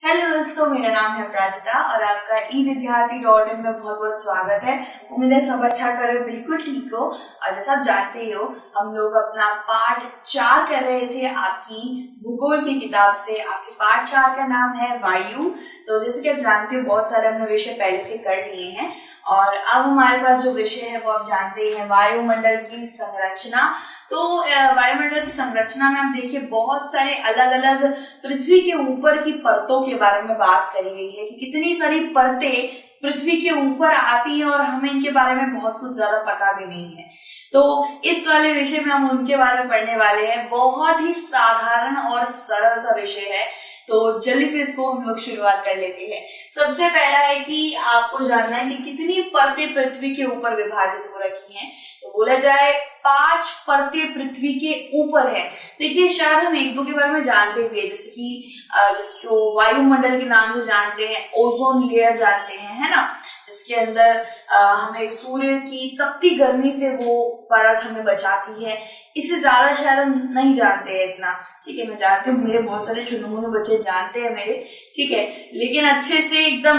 Hello दोस्तों, मेरा नाम है प्राजिता और आपका evidyarthi.in में बहुत बहुत स्वागत है। उम्मीद है सब अच्छा कर रहे हो, बिल्कुल ठीक हो। और जैसा आप जानते ही हो, हम लोग अपना पाठ 4 कर रहे थे आपकी भूगोल की किताब से। आपके पाठ 4 का नाम है वायु। तो जैसे कि आप जानते हो, बहुत सारे हमने विषय पहले से कर लिए हैं और अब हमारे पास जो विषय है वो आप जानते ही हैं, वायुमंडल की संरचना। तो वायुमंडल की संरचना में आप देखिए बहुत सारे अलग अलग पृथ्वी के ऊपर की परतों के बारे में बात करी गई है कि कितनी सारी परतें पृथ्वी के ऊपर आती हैं और हमें इनके बारे में बहुत कुछ ज्यादा पता भी नहीं है। तो इस वाले विषय में हम उनके बारे में पढ़ने वाले हैं। बहुत ही साधारण और सरल सा विषय है, तो जल्दी से इसको हम लोग शुरुआत कर लेते हैं। सबसे पहला है कि आपको जानना है कि कितनी परतें पृथ्वी के ऊपर विभाजित हो रखी हैं। तो बोला जाए 5 परतें पृथ्वी के ऊपर है। देखिए, शायद हम एक दो के बारे में जानते भी है, जैसे कि जिसको वायुमंडल के नाम से जानते हैं, ओजोन लेयर जानते हैं, है ना, जिसके अंदर हमें सूर्य की तपती गर्मी से वो परत हमें बचाती है। इससे ज्यादा शायद हम नहीं जानते हैं इतना। ठीक है, मैं जानती हूँ मेरे बहुत सारे चुनमुनु बच्चे जानते हैं मेरे, ठीक है, लेकिन अच्छे से एकदम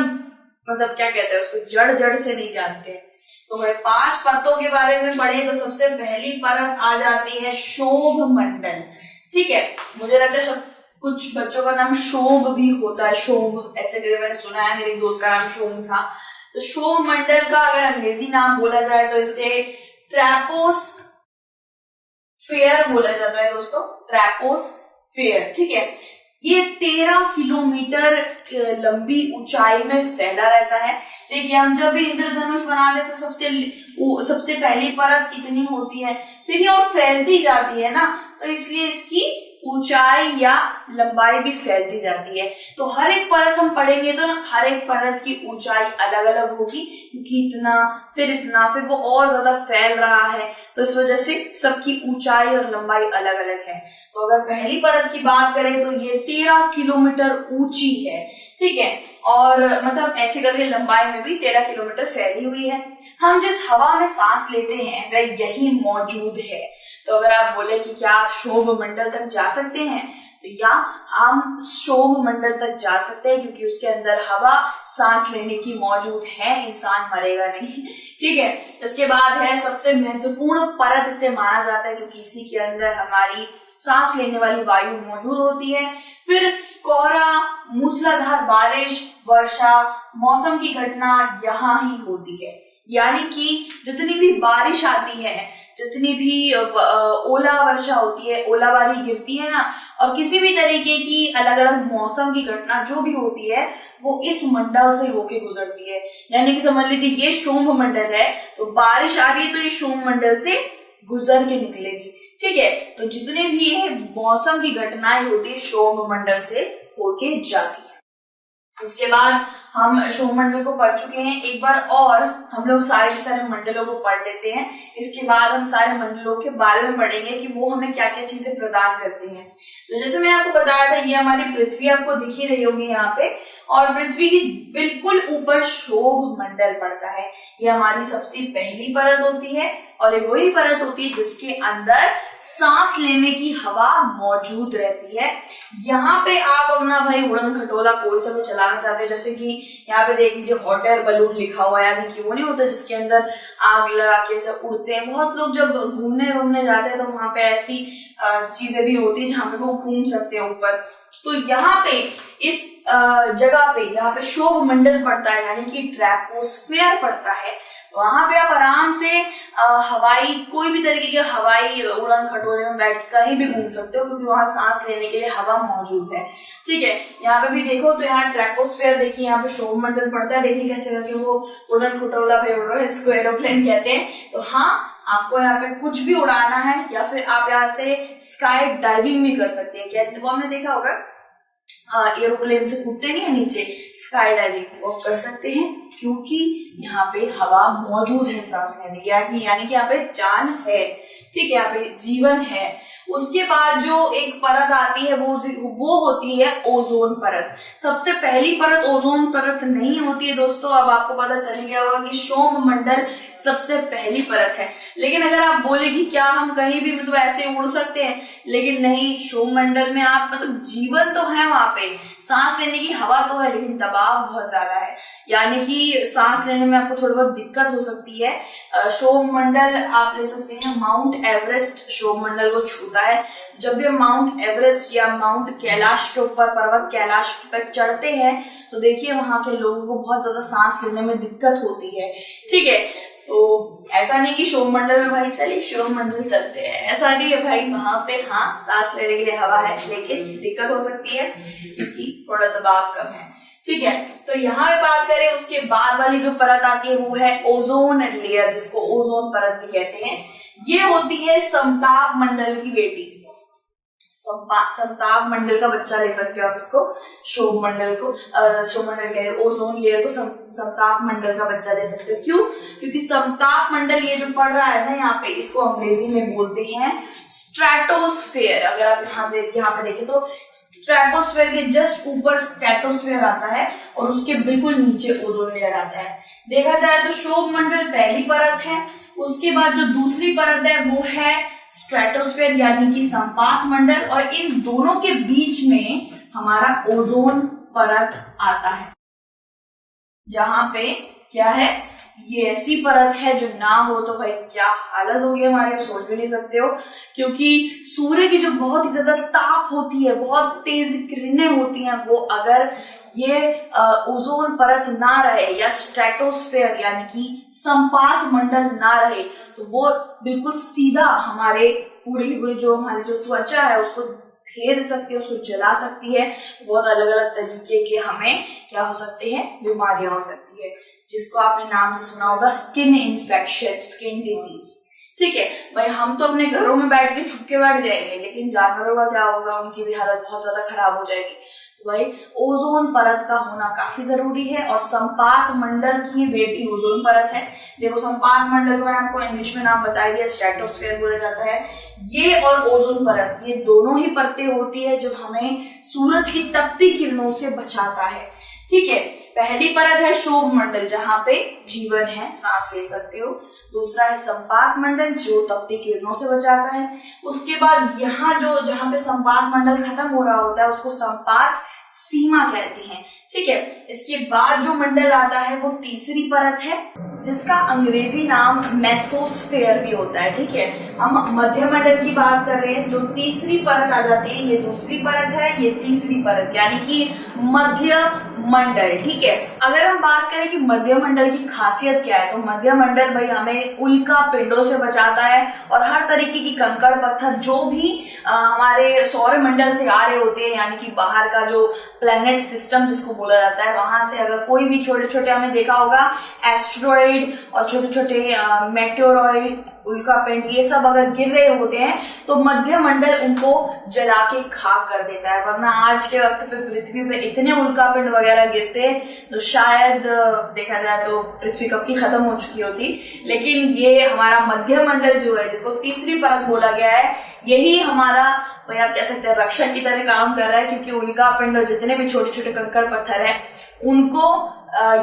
मतलब क्या कहते हैं उसको, जड़ से नहीं जानते हैं। तो वह 5 परतों के बारे में पढ़े तो सबसे पहली परत आ जाती है शोभ मंडल। ठीक है, मुझे लगता है कुछ बच्चों का नाम शोभ भी होता है, शोभ ऐसे करके मैंने सुना है, मेरे एक दोस्त का नाम शोभ था। तो शोभ मंडल का अगर अंग्रेजी नाम बोला जाए तो इसे ट्रैपोस्फेयर बोला जाता है दोस्तों, ट्रैपोस्फेयर। ठीक है, ये 13 किलोमीटर लंबी ऊंचाई में फैला रहता है। देखिए, हम जब भी इंद्रधनुष बनाते हैं तो सबसे पहली परत इतनी होती है, फिर ये और फैलती जाती है ना, तो इसलिए इसकी ऊंचाई या लंबाई भी फैलती जाती है। तो हर एक परत हम पढ़ेंगे तो हर एक परत की ऊंचाई अलग अलग होगी, क्योंकि इतना फिर वो और ज्यादा फैल रहा है, तो इस वजह से सबकी ऊंचाई और लंबाई अलग अलग है। तो अगर पहली परत की बात करें तो ये 13 किलोमीटर ऊंची है। ठीक है, और मतलब ऐसे करके लंबाई में भी 13 किलोमीटर फैली हुई है। हम जिस हवा में सांस लेते हैं वह यही मौजूद है। तो अगर आप बोले कि क्या आप शोभ मंडल तक जा सकते हैं, तो या हम शोभ मंडल तक जा सकते हैं, क्योंकि उसके अंदर हवा सांस लेने की मौजूद है, इंसान मरेगा नहीं। ठीक है, इसके बाद है सबसे महत्वपूर्ण परत, इसे माना जाता है क्योंकि इसी के अंदर हमारी सांस लेने वाली वायु मौजूद होती है। फिर कोहरा, मूसलाधार बारिश, वर्षा, मौसम की घटना यहाँ ही होती है। यानी कि जितनी भी बारिश आती है, जितनी भी ओला वर्षा होती है, ओलावारी गिरती है ना, और किसी भी तरीके की अलग अलग मौसम की घटना जो भी होती है वो इस मंडल से होके गुजरती है। यानी कि समझ लीजिए ये शोभ मंडल है, तो बारिश आ रही है तो ये शोभ मंडल से गुजर के निकलेगी। ठीक है, तो जितने भी ये मौसम की घटनाएं होती है शोभ मंडल से होके जाती है। इसके बाद हम शोभ मंडल को पढ़ चुके हैं, एक बार और हम लोग सारे के सारे मंडलों को पढ़ लेते हैं। इसके बाद हम सारे मंडलों के बारे में पढ़ेंगे कि वो हमें क्या क्या चीजें प्रदान करते हैं। तो जैसे मैंने आपको बताया था, ये हमारी पृथ्वी आपको दिख ही रही होगी यहाँ पे, और पृथ्वी की बिल्कुल ऊपर शोभ मंडल पड़ता है। ये हमारी सबसे पहली परत होती है और ये वही परत होती है जिसके अंदर सांस लेने की हवा मौजूद रहती है। यहाँ पे आप अपना भाई उड़न खटोला कोई सा भी चलाना चाहते हो, जैसे कि यहाँ पे देख लीजिए हॉट एयर बलून लिखा हुआ है, यानी कि वो नहीं होता जिसके अंदर आग लगा के ऐसे उड़ते हैं। बहुत लोग जब घूमने जाते हैं तो वहां पे ऐसी चीजें भी होती है जहाँ पे वो घूम सकते हैं ऊपर। तो यहाँ पे इस जगह पे जहाँ पे शोभ मंडल पड़ता है, यानी कि ट्रैपोस्फेयर पड़ता है, वहां पे आप आराम से कोई भी तरीके के हवाई उड़न खटोले में बैठ कहीं भी घूम सकते हो, क्योंकि वहां सांस लेने के लिए हवा मौजूद है। ठीक है, यहाँ पे भी देखो तो यहाँ ट्रैपोस्फेयर देखिए, यहाँ पे शोभ मंडल पड़ता है, देखिए कैसे करके वो उड़न खटोला पे उड़ रहा है, इसको एरोप्लेन कहते हैं। तो हाँ, आपको यहाँ पे कुछ भी उड़ाना है या फिर आप यहाँ से स्काई डाइविंग भी कर सकते हैं। क्या वो हमने देखा होगा, एरोप्लेन से कूदते नहीं है नीचे, स्काई डाइविंग वो कर सकते हैं, क्योंकि यहाँ पे हवा मौजूद है सांस लेने की, यानी कि यहाँ पे जान है। ठीक है, यहाँ पे जीवन है। उसके बाद जो एक परत आती है वो होती है ओजोन परत। सबसे पहली परत ओजोन परत नहीं होती है दोस्तों, अब आपको पता चल गया होगा कि सोम मंडल सबसे पहली परत है। लेकिन अगर आप बोले कि क्या हम कहीं भी मतलब ऐसे उड़ सकते हैं, लेकिन नहीं, सोम मंडल में आप मतलब जीवन तो है, वहां पे सांस लेने की हवा तो है, लेकिन दबाव बहुत ज्यादा है, यानी कि सांस लेने में आपको थोड़ी बहुत दिक्कत हो सकती है। सोम मंडल आप ले सकते हैं, माउंट एवरेस्ट सोम मंडल को छूता है। जब भी हम माउंट एवरेस्ट या माउंट कैलाश के ऊपर, पर्वत कैलाश पर चढ़ते हैं, तो देखिए वहां के लोगों को बहुत ज्यादा सांस लेने में दिक्कत होती है। ठीक है, तो ऐसा नहीं कि सोम मंडल में भाई चलिए सोम मंडल चलते हैं, ऐसा नहीं है भाई, वहां पे हाँ सांस लेने के लिए हवा है, लेकिन दिक्कत हो सकती है क्योंकि थोड़ा दबाव कम है। ठीक है, तो यहाँ पे बात करें उसके बाद वाली जो परत आती है वो है ओजोन लेयर, जिसको ओजोन परत भी कहते हैं। ये होती है समताप मंडल की बेटी, समताप मंडल का बच्चा ले सकते हो आप इसको, सोम मंडल को, सोम मंडल कह रहे हैं, ओजोन लेयर को समताप मंडल का बच्चा ले सकते हो। क्यों? क्योंकि समताप मंडल ये जो पड़ रहा है ना यहाँ पे, इसको अंग्रेजी में बोलते हैं स्ट्रेटोस्फेयर। अगर आप यहाँ पे देखें तो स्ट्रेटोस्फेयर के जस्ट ऊपर स्ट्रेटोस्फेयर आता है और उसके बिल्कुल नीचे ओजोन लेयर आता है। देखा जाए तो सोम मंडल पहली परत है, उसके बाद जो दूसरी परत है वो है स्ट्रेटोस्फेयर यानी कि संपात मंडल, और इन दोनों के बीच में हमारा ओजोन परत आता है, जहां पे क्या है, ये ऐसी परत है जो ना हो तो भाई क्या हालत होगी हमारी, आप सोच भी नहीं सकते हो। क्योंकि सूर्य की जो बहुत ही ज्यादा ताप होती है, बहुत तेज किरणें होती हैं, वो अगर ये ओजोन परत ना रहे या स्ट्रेटोस्फेयर यानी कि संपात मंडल ना रहे, तो वो बिल्कुल सीधा हमारे पूरी जो हमारी जो त्वचा है उसको भेद सकती है, उसको जला सकती है। बहुत अलग अलग तरीके के हमें क्या हो सकते हैं, बीमारियां हो सकती है, जिसको आपने नाम से सुना होगा स्किन इन्फेक्शन, स्किन डिजीज। ठीक है भाई, हम तो अपने घरों में बैठ के छुपके बैठ जाएंगे, लेकिन जानवरों का क्या होगा, उनकी भी हालत बहुत ज्यादा खराब हो जाएगी। तो भाई ओजोन परत का होना काफी जरूरी है, और संपात मंडल की बेटी ओजोन परत है। देखो संपात मंडल को मैंने आपको इंग्लिश में नाम बता दिया, स्ट्रेटोस्फेयर बोला जाता है। ये और ओजोन परत, ये दोनों ही परतें होती है जो हमें सूरज की तपती किरणों से बचाता है। ठीक है, पहली परत है सोम मंडल जहां पे जीवन है, सांस ले सकते हो। दूसरा है संपात मंडल जो तपती किरणों से बचाता है। उसके बाद यहाँ जो जहां पे संपात मंडल खत्म हो रहा होता है उसको संपात सीमा कहते हैं। ठीक है, इसके बाद जो मंडल आता है वो तीसरी परत है, जिसका अंग्रेजी नाम मेसोस्फेयर भी होता है। ठीक है, हम मध्य मंडल की बात कर रहे हैं। जो तीसरी परत आ जाती है, ये दूसरी परत है, ये तीसरी परत यानी कि मध्य मंडल। ठीक है, अगर हम बात करें कि मध्य मंडल की खासियत क्या है, तो मध्य मंडल भाई हमें उल्का पिंडों से बचाता है, और हर तरीके की कंकड़ पत्थर जो भी हमारे सौर मंडल से आ रहे होते हैं, यानी कि बाहर का जो प्लैनेट सिस्टम जिसको बोला जाता है, वहां से अगर कोई भी छोटे छोटे, हमें देखा होगा एस्ट्रॉइड और छोटे छोटे मेटेओरॉइड, उल्कापिंड, ये सब अगर गिर रहे होते हैं तो मध्य मंडल उनको जला के खाक कर देता है। वरना आज के वक्त पे पृथ्वी पे इतने उल्कापिंड वगैरह गिरते तो शायद देखा जाए तो पृथ्वी कब की खत्म हो चुकी होती। लेकिन ये हमारा मध्य मंडल जो है, जिसको तीसरी परत बोला गया है, यही हमारा भाई आप कह सकते हैं रक्षक की तरह काम कर रहा है, क्योंकि उल्कापिंड और जितने भी छोटे छोटे कंकड़ पत्थर है उनको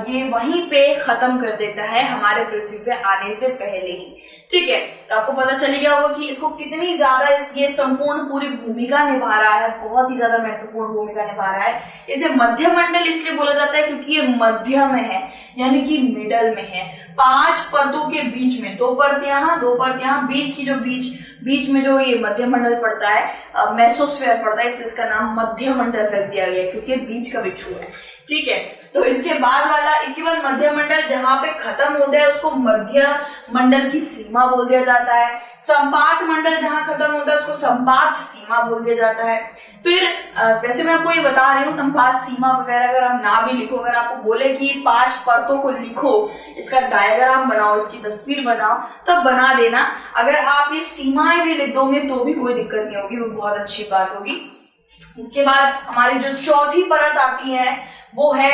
ये वहीं पे खत्म कर देता है हमारे पृथ्वी पे आने से पहले ही। ठीक है, तो आपको पता चल गया होगा कि इसको कितनी ज्यादा ये संपूर्ण पूरी भूमिका निभा रहा है, बहुत ही ज्यादा महत्वपूर्ण भूमिका निभा रहा है। इसे मध्य मंडल इसलिए बोला जाता है क्योंकि ये मध्य में है, यानी कि मिडल में है। 5 परतों के बीच में, 2 परत यहाँ, 2 परत यहाँ, बीच की जो बीच में जो ये मध्य मंडल पड़ता है, मेसोस्फेयर पड़ता है, इसलिए इसका नाम मध्य मंडल रख दिया गया क्योंकि बीच का बिच्छू है। ठीक है, तो इसके बाद मध्य मंडल जहां पे खत्म होता है उसको मध्य मंडल की सीमा बोल दिया जाता है। संपात मंडल जहां खत्म होता है उसको संपात सीमा बोल दिया जाता है। फिर वैसे मैं आपको ये बता रही हूँ, संपात सीमा वगैरह अगर हम ना भी लिखो, अगर आपको बोले कि 5 परतों को लिखो, इसका डायग्राम बनाओ, इसकी तस्वीर बनाओ, तो बना देना। अगर आप ये सीमाएं भी लिख दोगे तो भी कोई दिक्कत नहीं होगी, वो बहुत अच्छी बात होगी। इसके बाद हमारी जो चौथी परत आती है वो है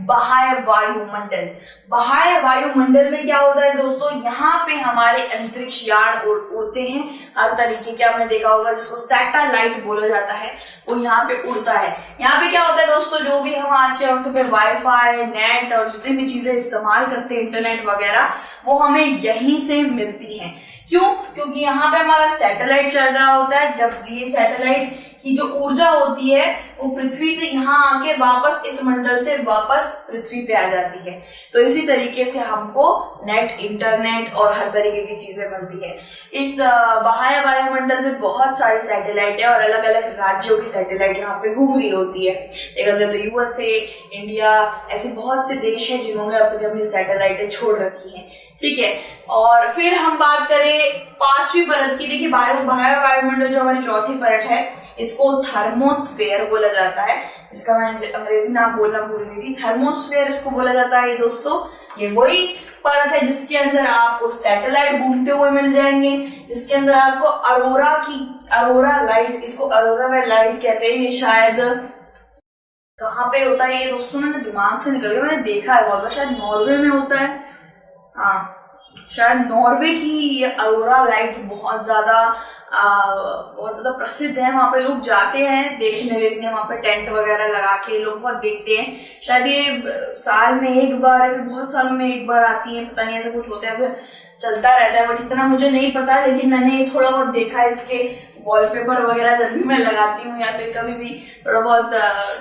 बाह्य वायुमंडल। बाह्य वायुमंडल में क्या होता है दोस्तों, यहाँ पे हमारे अंतरिक्ष यान उड़ते हैं हर तरीके के। आपने देखा होगा जिसको सैटेलाइट बोला जाता है, वो यहाँ पे उड़ता है। यहाँ पे क्या होता है दोस्तों, जो भी हम आज के वक्त पे वाईफाई, नेट और जितनी भी चीजें इस्तेमाल करते हैं, इंटरनेट वगैरह, वो हमें यहीं से मिलती हैं। क्यों? क्योंकि यहाँ पे हमारा सैटेलाइट चल रहा होता है। जब ये सैटेलाइट की जो ऊर्जा होती है वो पृथ्वी से यहाँ आके वापस इस मंडल से वापस पृथ्वी पे आ जाती है। तो इसी तरीके से हमको नेट, इंटरनेट और हर तरीके की चीजें मिलती है। इस बाह्य वायुमंडल में बहुत सारी सैटेलाइट है और अलग अलग राज्यों की सैटेलाइट यहाँ पे घूम रही होती है। देखा जाए तो यूएसए, इंडिया, ऐसे बहुत से देश हैं जिन्होंने अपनी अपनी सैटेलाइटें छोड़ रखी हैं। ठीक है, और फिर हम बात करें पांचवी परत की। देखिए बाह्य वायुमंडल जो हमारी चौथी परत है, इसको थर्मोस्फेयर बोला जाता है, जिसका मैं अंग्रेजी नाम बोलना भूल गई थी। थर्मोस्फेयर इसको बोला जाता है। ये दोस्तों ये वही परत है जिसके अंदर आपको सैटेलाइट घूमते हुए मिल जाएंगे, जिसके अंदर आपको अरोरा लाइट, इसको अरोरा लाइट कहते हैं। ये शायद कहाँ पे होता है ये दोस्तों, मैंने दिमाग से निकल गया, मैंने देखा है बहुत बार, शायद नॉर्वे में होता है। हाँ, शायद नॉर्वे की ये अरोरा लाइट बहुत ज्यादा प्रसिद्ध है। वहां पे लोग जाते हैं देखने, वहां पे टेंट वगैरह लगा के लोग बहुत देखते हैं। शायद ये साल में एक बार या फिर बहुत सालों में एक बार आती है, पता नहीं ऐसा कुछ होता है, फिर चलता रहता है, बट इतना मुझे नहीं पता। लेकिन मैंने थोड़ा बहुत देखा है, इसके वॉलपेपर वगैरह जब भी मैं लगाती हूँ या फिर कभी भी थोड़ा बहुत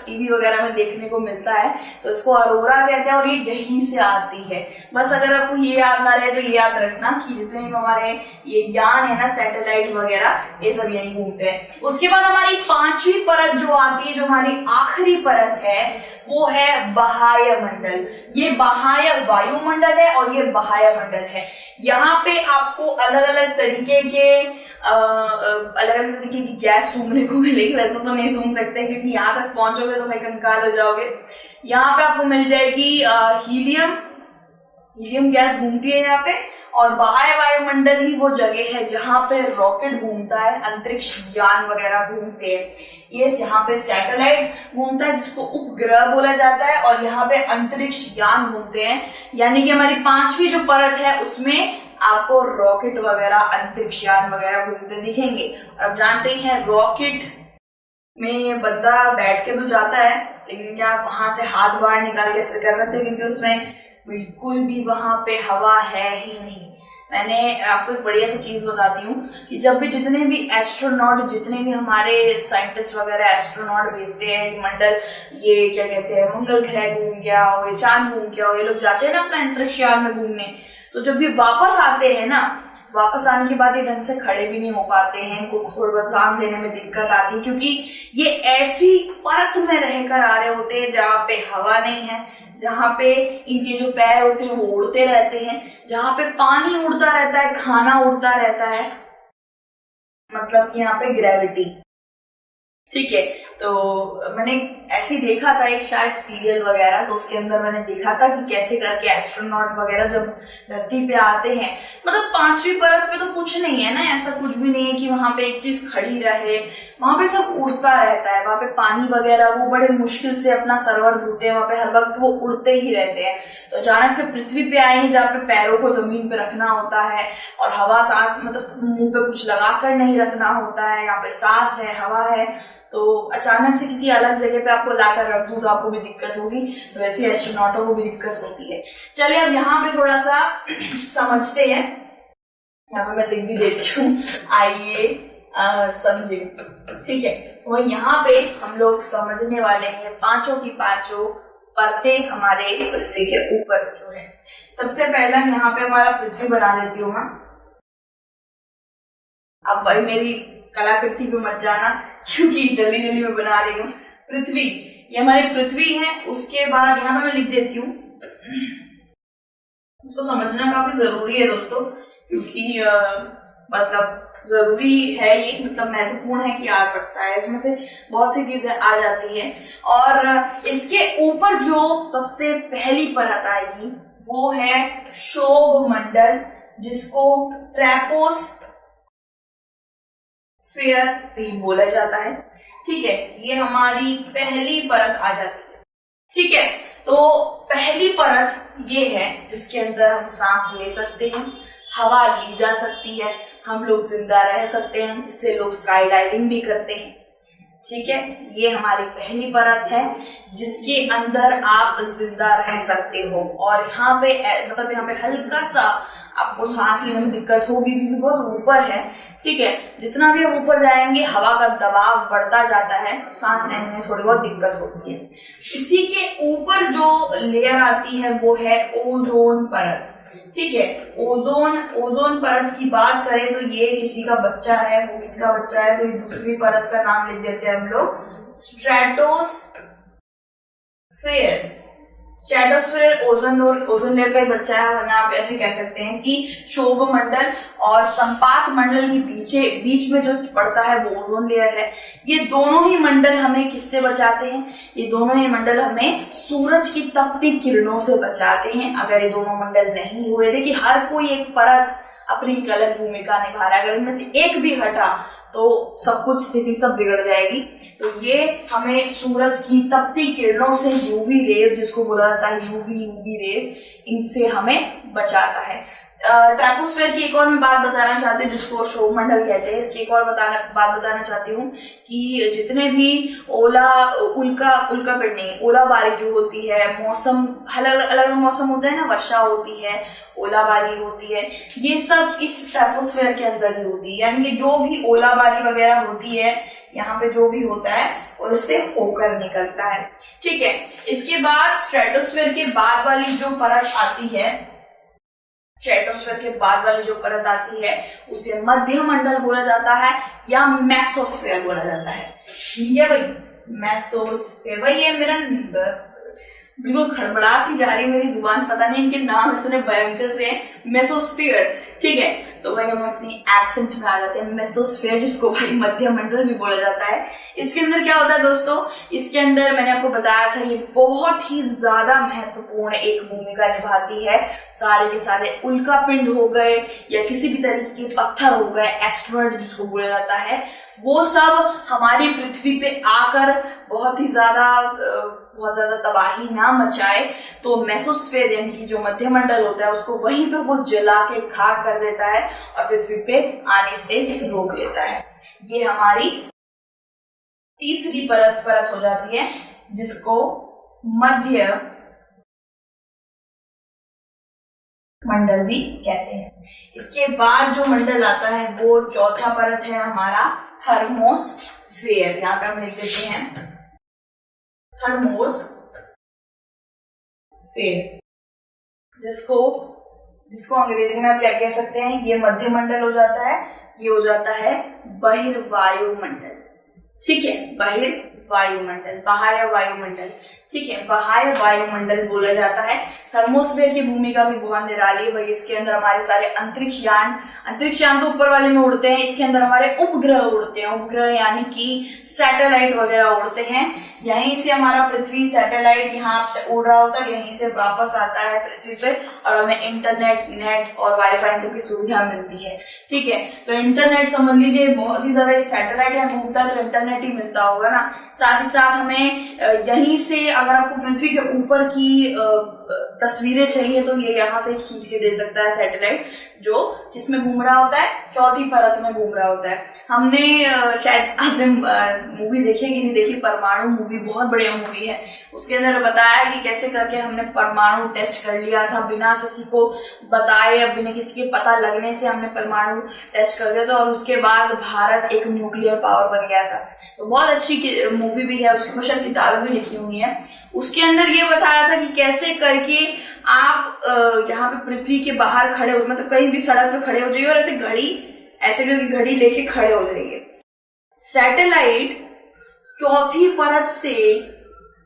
टीवी वगैरह में देखने को मिलता है, तो इसको अरोरा कहते हैं और ये यहीं से आती है। बस अगर आपको ये याद ना रहे तो ये याद रखना कि जितने भी हमारे ये यान है ना, सैटेलाइट वगैरह, ये सब यहीं घूमते हैं। उसके बाद हमारी पांचवी परत जो आती है, जो हमारी आखिरी परत है, वो है बाह्य मंडल। ये बाह्य वायुमंडल है और ये बाह्य मंडल है। यहाँ पे आपको अलग अलग तरीके की गैस सूंघने को मिलेगी। वैसे तो नहीं सूंघ सकते क्योंकि यहाँ तक पहुंचोगे तो भाई कंकाल हो जाओगे। यहाँ पे आपको मिल जाएगी हीलियम गैस घूमती है यहाँ पे। और बाह्य वायुमंडल ही वो जगह है जहां पे रॉकेट घूमता है, अंतरिक्ष यान वगैरह घूमते हैं। ये यहाँ पे सैटेलाइट घूमता है जिसको उपग्रह बोला जाता है, और यहाँ पे अंतरिक्ष यान घूमते हैं। यानी कि हमारी पांचवी जो परत है उसमें आपको रॉकेट वगैरह, अंतरिक्ष यान वगैरह घूमते दिखेंगे। और अब जानते ही हैं रॉकेट में बंदा बैठ के तो जाता है, लेकिन क्या आप वहां से हाथ बाहर निकाल के कह सकते हैं, क्योंकि उसमें बिल्कुल भी वहां पे हवा है ही नहीं। मैंने आपको एक बढ़िया सी चीज बताती हूँ कि जब भी जितने भी एस्ट्रोनॉट, जितने भी हमारे साइंटिस्ट वगैरह एस्ट्रोनॉट भेजते हैं कि मंडल, ये क्या कहते हैं, मंगल ग्रह घूम गया हो, ये चांद घूम गया हो, ये लोग जाते हैं ना अपना अंतरिक्ष यान में घूमने, तो जब भी वापस आते हैं ना, वापस आने के बाद ये ढंग से खड़े भी नहीं हो पाते हैं, इनको थोड़ा बहुत सांस लेने में दिक्कत आती है, क्योंकि ये ऐसी परत में रहकर आ रहे होते हैं जहाँ पे हवा नहीं है, जहाँ पे इनके जो पैर होते हैं वो उड़ते रहते हैं, जहाँ पे पानी उड़ता रहता है, खाना उड़ता रहता है, मतलब कि यहाँ पे ग्रेविटी। ठीक है, तो मैंने ऐसे ही देखा था एक शायद सीरियल वगैरह, तो उसके अंदर मैंने देखा था कि कैसे करके एस्ट्रोनॉट वगैरह जब धरती पे आते हैं, मतलब पांचवी परत पे तो कुछ नहीं है ना, ऐसा कुछ भी नहीं है कि वहां पे एक चीज खड़ी रहे, वहां पे सब उड़ता रहता है। वहां पे पानी वगैरह वो बड़े मुश्किल से अपना सरवर धोते हैं, वहां पे हर वक्त वो उड़ते ही रहते हैं। तो अचानक से पृथ्वी पे आएंगे जहाँ पे पैरों को जमीन पे रखना होता है और हवा सांस, मतलब मुंह पे कुछ लगा कर नहीं रखना होता है, यहाँ पे सांस है, हवा है, तो अचानक से किसी अलग जगह पे आपको लाकर रख दूं तो आपको भी दिक्कत होगी, तो वैसे एस्ट्रोनॉटों को भी दिक्कत होती है। चलिए अब यहाँ पे थोड़ा सा समझते हैं, यहाँ पे मैं लिख भी देती हूँ, आइए समझे। ठीक है, वो यहाँ पे हम लोग समझने वाले हैं पांचों की पांचों परतें हमारे पृथ्वी के ऊपर जो है। सबसे पहला यहाँ पे हमारा पृथ्वी बना देती हूँ मैं। अब भाई मेरी कलाकृति पे मत जाना क्योंकि जल्दी जल्दी मैं बना रही हूँ। पृथ्वी, ये हमारी पृथ्वी है। उसके बाद यहाँ पे मैं लिख देती हूँ, इसको समझना काफी जरूरी है दोस्तों, क्योंकि मतलब जरूरी है ये, मतलब महत्वपूर्ण है कि आ सकता है, इसमें से बहुत सी चीजें आ जाती है। और इसके ऊपर जो सबसे पहली परत आएगी वो है क्षोभ मंडल, जिसको ट्रैपोस्फेयर भी बोला जाता है। ठीक है, ये हमारी पहली परत आ जाती है। ठीक है, तो पहली परत ये है जिसके अंदर हम सांस ले सकते हैं, हवा ली जा सकती है, हम लोग जिंदा रह सकते हैं, जिससे लोग स्काई डाइविंग भी करते हैं। ठीक है, ये हमारी पहली परत है जिसके अंदर आप जिंदा रह सकते हो। और यहाँ पे मतलब यहाँ पे हल्का सा आपको सांस लेने में दिक्कत होगी क्योंकि बहुत ऊपर है। ठीक है, जितना भी हम ऊपर जाएंगे हवा का दबाव बढ़ता जाता है, सांस लेने में थोड़ी बहुत दिक्कत होती है। इसी के ऊपर जो लेयर आती है वो है ओजोन परत। ठीक है, ओजोन परत की बात करें तो ये किसी का बच्चा है, वो किसका बच्चा है, तो ये दूसरी परत का नाम लिख देते हैं हम लोग स्ट्रेटोस्फेयर। स्ट्रेटोस्फेयर ओजोन लेयर का ही बच्चा है, वरना आप ऐसे कह सकते हैं कि शोभ मंडल और संपात मंडल के बीच में जो पड़ता है वो ओजोन लेयर है। ये दोनों ही मंडल हमें किससे बचाते हैं? ये दोनों ही मंडल हमें सूरज की तपती किरणों से बचाते हैं। अगर ये दोनों मंडल नहीं हुए, देखिए हर कोई एक परत अपनी एक अलग भूमिका निभा रहा है, अगर इनमें से एक भी हटा तो सब कुछ स्थिति सब बिगड़ जाएगी। तो ये हमें सूरज की तपती किरणों से यूवी रेज, जिसको बोला जाता है यूवी रेज, इनसे हमें बचाता है। ट्रैपोस्फेयर की एक और मैं बात बताना चाहती हूँ जिसको शोभ मंडल कहते हैं। इसकी एक और बात बताना चाहती हूँ कि जितने भी उल्का पिंड नहीं, ओलाबारी जो होती है, मौसम अलग अलग मौसम होता है ना, वर्षा होती है, ओलाबारी होती है, ये सब इस ट्रैपोस्फेयर के अंदर ही होती है। यानी कि जो भी ओलाबारी वगैरह होती है यहाँ पे जो भी होता है और उससे होकर निकलता है। ठीक है, इसके बाद स्ट्रेटोस्फेयर के बाद वाली जो परत आती है, स्ट्रेटोस्फेयर के बाद वाली जो परत आती है उसे मध्य मंडल बोला जाता है या मेसोस्फेयर बोला जाता है। ठीक है भाई, मेसोस्फेयर। भाई ये मेरा बिल्कुल खड़बड़ा सी जा रही मेरी जुबान, पता नहीं इनके नाम इतने भयंकर से हैं। मेसोस्फेयर, ठीक है, तो भाई हम अपनी एक्सेंट में आ जाते हैं। मेसोस्फेयर जिसको भाई मध्य मंडल भी बोला जाता है। इसके अंदर क्या होता है दोस्तों, इसके अंदर मैंने आपको बताया था ये बहुत ही ज्यादा महत्वपूर्ण एक भूमिका निभाती है। सारे के सारे उल्का पिंड हो गए या किसी भी तरीके के पत्थर हो गए, एस्टेरॉइड जिसको बोला जाता है, वो सब हमारी पृथ्वी पे आकर बहुत ज्यादा तबाही ना मचाए तो मेसोस्फेयर यानी कि जो मध्य मंडल होता है उसको वहीं पे वो जला के खाक कर देता है और पृथ्वी पे आने से रोक लेता है। ये हमारी तीसरी परत हो जाती है जिसको मध्य मंडल भी कहते हैं। इसके बाद जो मंडल आता है वो चौथा परत है हमारा थर्मोस्फेयर। यहाँ पे हम लिख देते हैं थर्मोस्फेयर, जिसको अंग्रेजी में आप क्या कह सकते हैं, ये मध्य मंडल हो जाता है, ये हो जाता है बहिर्वायुमंडल। ठीक है, बहिर्वायुमंडल, बाह्य वायुमंडल। ठीक है, बाह्य वायुमंडल बोला जाता है। थर्मोस्फेयर की भूमिका भी बहुत निराली है भाई। इसके अंदर हमारे सारे अंतरिक्ष यान तो ऊपर वाले में उड़ते हैं, इसके अंदर हमारे उपग्रह उड़ते हैं। उपग्रह यानी कि सैटेलाइट वगैरह उड़ते हैं। यहीं से हमारा पृथ्वी सैटेलाइट यहाँ से उड़ रहा होता है, यहीं से वापस आता है पृथ्वी पे और हमें इंटरनेट, नेट और वाईफाई सबकी सुविधा मिलती है। ठीक है, तो इंटरनेट समझ लीजिए बहुत ही ज्यादा, सैटेलाइट यहाँ घूमता है तो इंटरनेट ही मिलता होगा ना। साथ ही साथ हमें यहीं से अगर आपको पृथ्वी के ऊपर की तस्वीरें चाहिए तो ये यहाँ से खींच के दे सकता है सैटेलाइट, जो किसमें घूम रहा होता है, चौथी परत में घूम रहा होता है। हमने शायद आपने मूवी देखी कि नहीं देखी, परमाणु मूवी, बहुत बढ़िया मूवी है। उसके अंदर बताया है कि कैसे करके हमने परमाणु टेस्ट कर लिया था बिना किसी को बताए या बिना किसी के पता लगने से हमने परमाणु टेस्ट कर दिया था और उसके बाद भारत एक न्यूक्लियर पावर बन गया था। तो बहुत अच्छी मूवी भी है, उसकी कुछ किताबें भी लिखी हुई है। उसके अंदर ये बताया था कि कैसे करके आप यहाँ पे पृथ्वी के बाहर खड़े हो, मतलब कहीं भी सड़क पे खड़े हो जाइए और ऐसे करके घड़ी लेके खड़े हो जाइए। सैटेलाइट चौथी परत से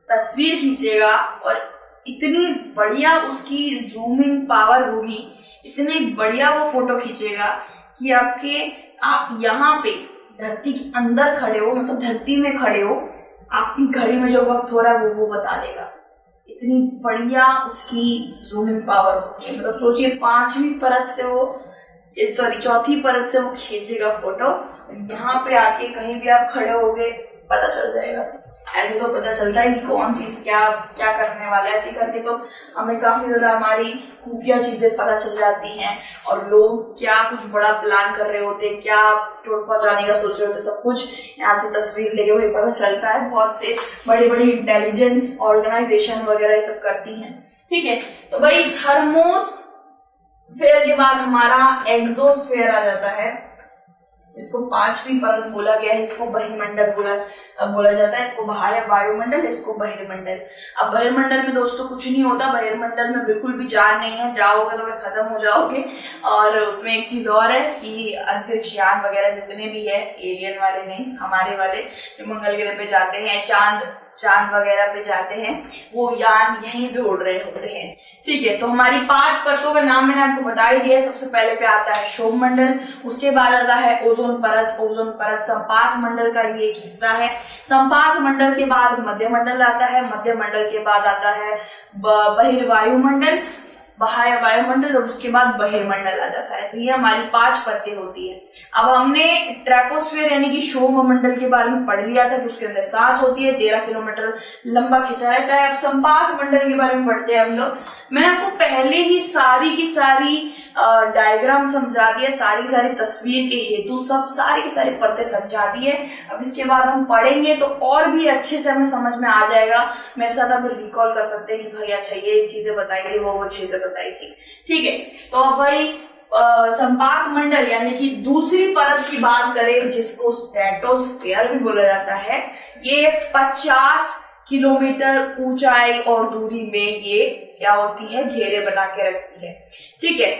तस्वीर खींचेगा और इतनी बढ़िया उसकी जूमिंग पावर होगी, इतनी बढ़िया वो फोटो खींचेगा कि आप यहाँ पे धरती के अंदर खड़े हो, मतलब धरती में खड़े हो, आपकी घड़ी में जो वक्त हो रहा है वो बता देगा। इतनी बढ़िया उसकी जूमिंग पावर होती है। मतलब सोचिए चौथी परत से वो खींचेगा फोटो, यहाँ पे आके कहीं भी आप खड़े होगे पता चल जाएगा। ऐसे तो पता चलता है कि कौन चीज क्या क्या करने वाला है। ऐसे करके तो हमें काफी ज्यादा हमारी खुफिया चीजें पता चल जाती हैं और लोग क्या कुछ बड़ा प्लान कर रहे होते हैं, क्या टूट पहुंचाने का सोच रहे होते, सब कुछ यहाँ से तस्वीर लेके वही पता चलता है। बहुत से बड़ी बड़ी इंटेलिजेंस ऑर्गेनाइजेशन वगैरह सब करती हैं। ठीक है, तो भाई थर्मोस्फेयर के बाद हमारा एक्सोस्फेयर आ जाता है। इसको पांचवी परत बोला गया है, इसको बहिर्मंडल बोला जाता है, इसको बाह्य वायुमंडल, इसको बहिर्मंडल। अब बहिर्मंडल में दोस्तों कुछ नहीं होता, बहिर्मंडल में बिल्कुल भी जान नहीं है, जाओगे तो खत्म हो जाओगे। और उसमें एक चीज और है कि अंतरिक्ष यान वगैरह जितने भी है, एलियन वाले नहीं, हमारे वाले जो मंगल ग्रह पे जाते हैं, चांद वगैरह पे जाते हैं, वो यान यहीं पे उड़ रहे होते हैं। ठीक है, तो हमारी 5 परतों का नाम मैंने आपको बता ही दिया। सबसे पहले पे आता है शोभ मंडल, उसके बाद आता है ओजोन परत। ओजोन परत संपात मंडल का ये एक हिस्सा है। संपात मंडल के बाद मध्य मंडल आता है, मध्य मंडल के बाद आता है बहिर्वायुमंडल, बाह्य वायुमंडल, और उसके बाद बहिर्मंडल आ जाता है। तो ये हमारी 5 परतें होती है। अब हमने ट्रैपोस्फेयर यानी कि शोभ मंडल के बारे में पढ़ लिया था कि उसके अंदर सांस होती है, 13 किलोमीटर लंबा खिंचा रहता है। अब संपात मंडल के बारे में पढ़ते हैं हम लोग। मैंने आपको पहले ही सारी की सारी डायग्राम समझा दिया, सारी की सारी तस्वीर के हेतु सब सारी की सारी परतें समझा दी है। अब इसके बाद हम पढ़ेंगे तो और भी अच्छे से हमें समझ में आ जाएगा। मेरे साथ आप रिकॉल कर सकते हैं कि भाई अच्छा ये चीजें बताई गई, वो चीजें बताई थी। ठीक है, तो अब भाई संपात मंडल यानी कि दूसरी परत की बात करें, जिसको स्ट्रेटोस्फेयर भी बोला जाता है, ये 50 किलोमीटर ऊंचाई और दूरी में ये क्या होती है, घेरे बना के रखती है। ठीक है,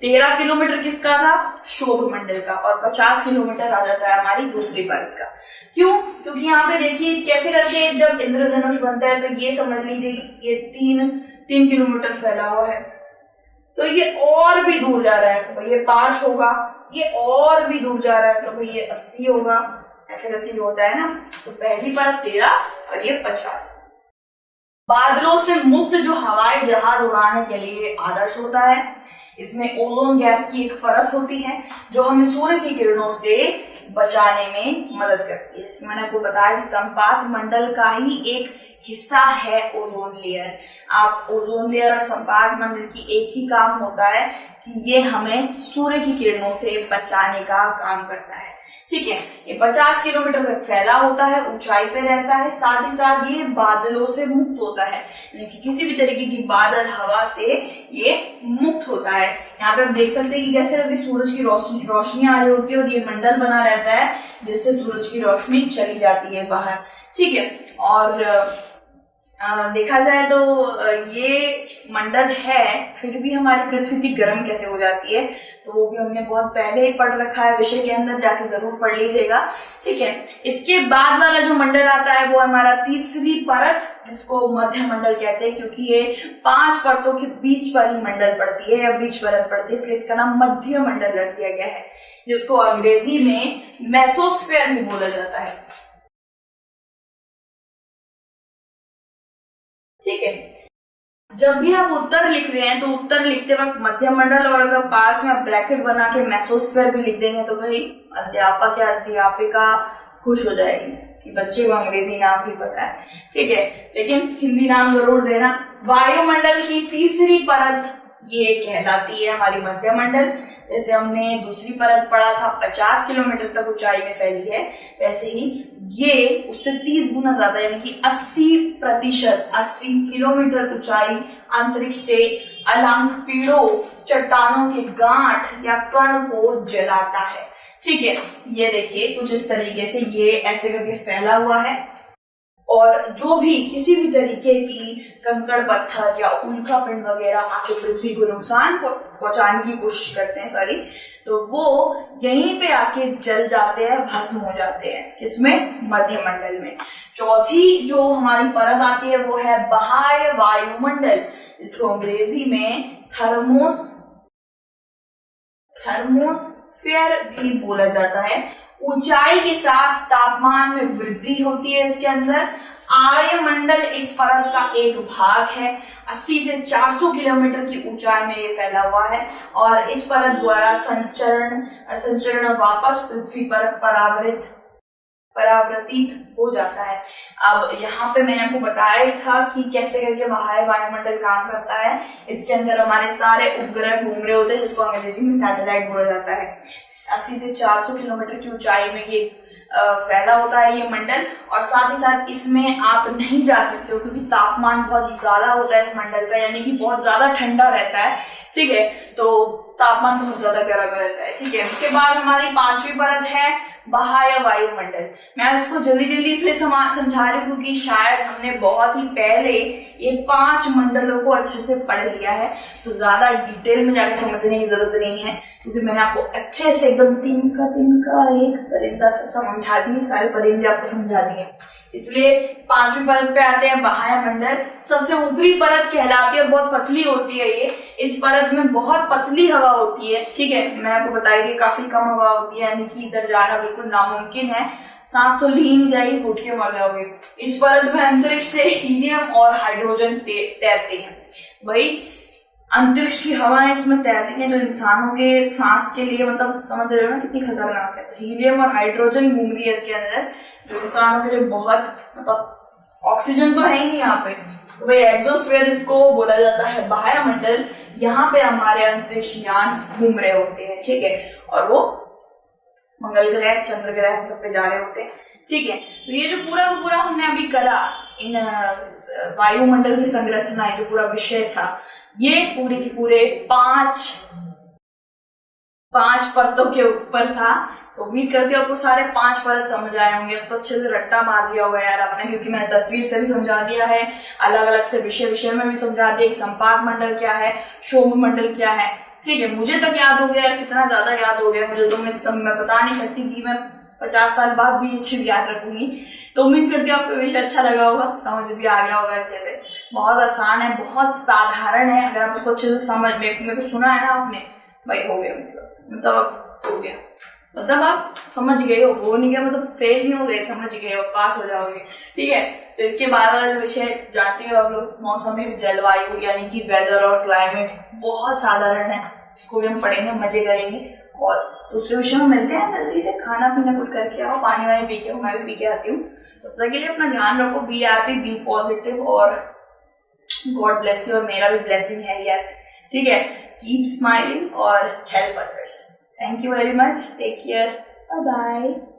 13 किलोमीटर किसका था, शोभ मंडल का, और 50 किलोमीटर आ जाता है हमारी दूसरी परत का। क्यों? क्योंकि यहाँ पे देखिए कैसे करके जब इंद्रधनुष बनता है तो ये समझ लीजिए कि ये 3 किलोमीटर फैला हुआ है, तो ये और भी दूर जा रहा है, तो भाई ये 5 होगा, ये और भी दूर जा रहा है, तो भाई ये 80 होगा। ऐसे करके होता है ना। तो पहली परत 13 और ये 50। बादलों से मुक्त जो हवाई जहाज उड़ाने के लिए आदर्श होता है। इसमें ओजोन गैस की एक परत होती है जो हमें सूर्य की किरणों से बचाने में मदद करती है। इसमें मैंने आपको बताया कि संपात मंडल का ही एक हिस्सा है ओजोन लेयर। आप ओजोन लेयर और संपात मंडल की एक ही काम होता है कि ये हमें सूर्य की किरणों से बचाने का काम करता है। ठीक है, ये 50 किलोमीटर तक फैला होता है, ऊंचाई पे रहता है, साथ ही साथ ये बादलों से मुक्त होता है, यानी कि किसी भी तरीके की बादल हवा से ये मुक्त होता है। यहाँ पे आप देख सकते हैं कि कैसे सूरज की रोशनी आ रही होती है और ये मंडल बना रहता है जिससे सूरज की रोशनी चली जाती है बाहर। ठीक है, और देखा जाए तो ये मंडल है, फिर भी हमारी पृथ्वी गर्म कैसे हो जाती है, तो वो भी हमने बहुत पहले ही पढ़ रखा है विषय के अंदर, जाके जरूर पढ़ लीजिएगा। ठीक है, इसके बाद वाला जो मंडल आता है वो हमारा तीसरी परत, जिसको मध्य मंडल कहते हैं, क्योंकि ये 5 परतों के बीच वाली मंडल पड़ती है या बीच परत पड़ती है, इसलिए इसका नाम मध्य मंडल रख दिया गया है, जिसको अंग्रेजी में मेसोस्फेयर भी बोला जाता है। ठीक है, जब भी आप उत्तर लिख रहे हैं तो उत्तर लिखते वक्त मध्य मंडल और अगर पास में आप ब्रैकेट बना के मेसोस्फेयर भी लिख देंगे तो भाई अध्यापक या अध्यापिका खुश हो जाएगी कि बच्चे को अंग्रेजी नाम भी पता है। ठीक है, लेकिन हिंदी नाम जरूर देना। वायुमंडल की तीसरी परत ये कहलाती है हमारी मध्य मंडल। जैसे हमने दूसरी परत पढ़ा था 50 किलोमीटर तक ऊंचाई में फैली है, वैसे ही ये उससे 30 गुना ज्यादा यानी कि 80% 80 किलोमीटर ऊंचाई अंतरिक्ष से अलांक पीड़ों, चट्टानों के गांठ या कण को जलाता है। ठीक है, ये देखिए कुछ इस तरीके से ये ऐसे करके फैला हुआ है, और जो भी किसी भी तरीके की कंकड़ पत्थर या उल्कापिंड वगैरह आके पृथ्वी को नुकसान पहुंचाने की कोशिश करते हैं तो वो यहीं पे आके जल जाते हैं, भस्म हो जाते हैं। इसमें मध्य मंडल में चौथी जो हमारी परत आती है वो है बाह्य वायुमंडल, इसको अंग्रेजी में थर्मोस्फेयर भी बोला जाता है। ऊंचाई के साथ तापमान में वृद्धि होती है इसके अंदर। आर्यमंडल इस परत का एक भाग है। 80 से 400 किलोमीटर की ऊंचाई में ये फैला हुआ है और इस परत द्वारा संचरण वापस पृथ्वी पर परावर्तित हो जाता है। अब यहाँ पे मैंने आपको बताया ही था कि कैसे करके बाह्य वायुमंडल काम करता है। इसके अंदर हमारे सारे उपग्रह घूम रहे होते हैं, जिसको अंग्रेजी में सैटेलाइट बोला जाता है। 80 से 400 किलोमीटर की ऊंचाई में ये फैला होता है ये मंडल, और साथ ही साथ इसमें आप नहीं जा सकते हो क्योंकि तापमान बहुत ज्यादा होता है इस मंडल का, यानी कि बहुत ज्यादा ठंडा रहता है। ठीक है, तो तापमान बहुत ज्यादा गर्म रहता है। ठीक है, उसके बाद हमारी 5वीं परत है बाह्य वायुमंडल। मैं इसको जल्दी जल्दी इसलिए समझा रही हूँ क्योंकि शायद हमने बहुत ही पहले ये 5 मंडलों को अच्छे से पढ़ लिया है, तो ज्यादा डिटेल में जाके समझने की जरूरत नहीं है क्योंकि मैंने आपको अच्छे से एकदम तिनका एक परिंदा सब समझा दिए, सारे परिंदे आपको समझा दिए। इसलिए 5वीं परत पे आते हैं बाह्य मंडल। सबसे ऊपरी परत कहलाती है और बहुत पतली होती है ये। इस परत में बहुत पतली हवा होती है। ठीक है, मैं आपको बताई थी काफी कम हवा होती है, यानी कि इधर जाना बिल्कुल नामुमकिन है। सांस तो ली ही नहीं जाएगी, घुट के मर जाओगे। इस परत में अंतरिक्ष से हीलियम और हाइड्रोजन तैरते हैं। वही अंतरिक्ष की हवाएं इसमें तैरती हैं जो इंसानों के सांस के लिए, मतलब समझ रहे हो ना कितनी खतरनाक है। तो हीलियम और हाइड्रोजन घूम रही है इसके अंदर, जो इंसानों के लिए बहुत, मतलब ऑक्सीजन तो है ही नहीं यहाँ पे। तो भाई एक्सोस्फीयर इसको बोला जाता है बाह्य मंडल। यहाँ पे हमारे अंतरिक्ष यान घूम रहे होते हैं। ठीक है, और वो मंगल ग्रह, चंद्र ग्रह, इन सब पे जा रहे होते हैं। ठीक है, तो ये जो पूरा हमने अभी करा, इन वायुमंडल की संरचना, जो पूरा विषय था, ये पूरे के पूरे 5 परतों के ऊपर था। तो उम्मीद करती हूँ आपको सारे 5 परत समझ आए होंगे। अब तो अच्छे से रट्टा मार लिया होगा यार आपने, क्योंकि मैंने तस्वीर से भी समझा दिया है, अलग अलग से विषय में भी समझा दिया कि संपात मंडल क्या है, शोभ मंडल क्या है। ठीक है, मुझे तक याद हो गया यार, कितना ज्यादा याद हो गया मुझे, तो मैं बता नहीं सकती कि मैं 50 साल बाद भी ये चीज याद रखूंगी। तो उम्मीद करती हूँ आपको विषय अच्छा लगा होगा, समझ भी आ गया होगा अच्छे से। बहुत आसान है, बहुत साधारण है, अगर आप उसको अच्छे से समझ, मेरे को सुना है ना आपने, भाई हो गया, मतलब हो गया, मतलब आप समझ गए हो नहीं गया, मतलब फेल नहीं हो गए, समझ गए हो, पास हो जाओगे। ठीक है, तो इसके बाद वाला जो विषय जानते हो आप लोग, मौसमी जलवायु यानी कि वेदर और क्लाइमेट, बहुत साधारण है, इसको भी हम पढ़ेंगे, मजे करेंगे। और दूसरे विषय में मिलते हैं। जल्दी से खाना पीना कुछ करके आओ, पानी वानी पी के आओ, मैं भी पी के आती हूँ। तब तक के लिए अपना ध्यान रखो, बी हैप्पी, बी पॉजिटिव, और गॉड ब्लेस यू, और मेरा भी ब्लेसिंग है यार। ठीक है, कीप स्माइलिंग और help others. Thank you very much. Take care. Bye bye.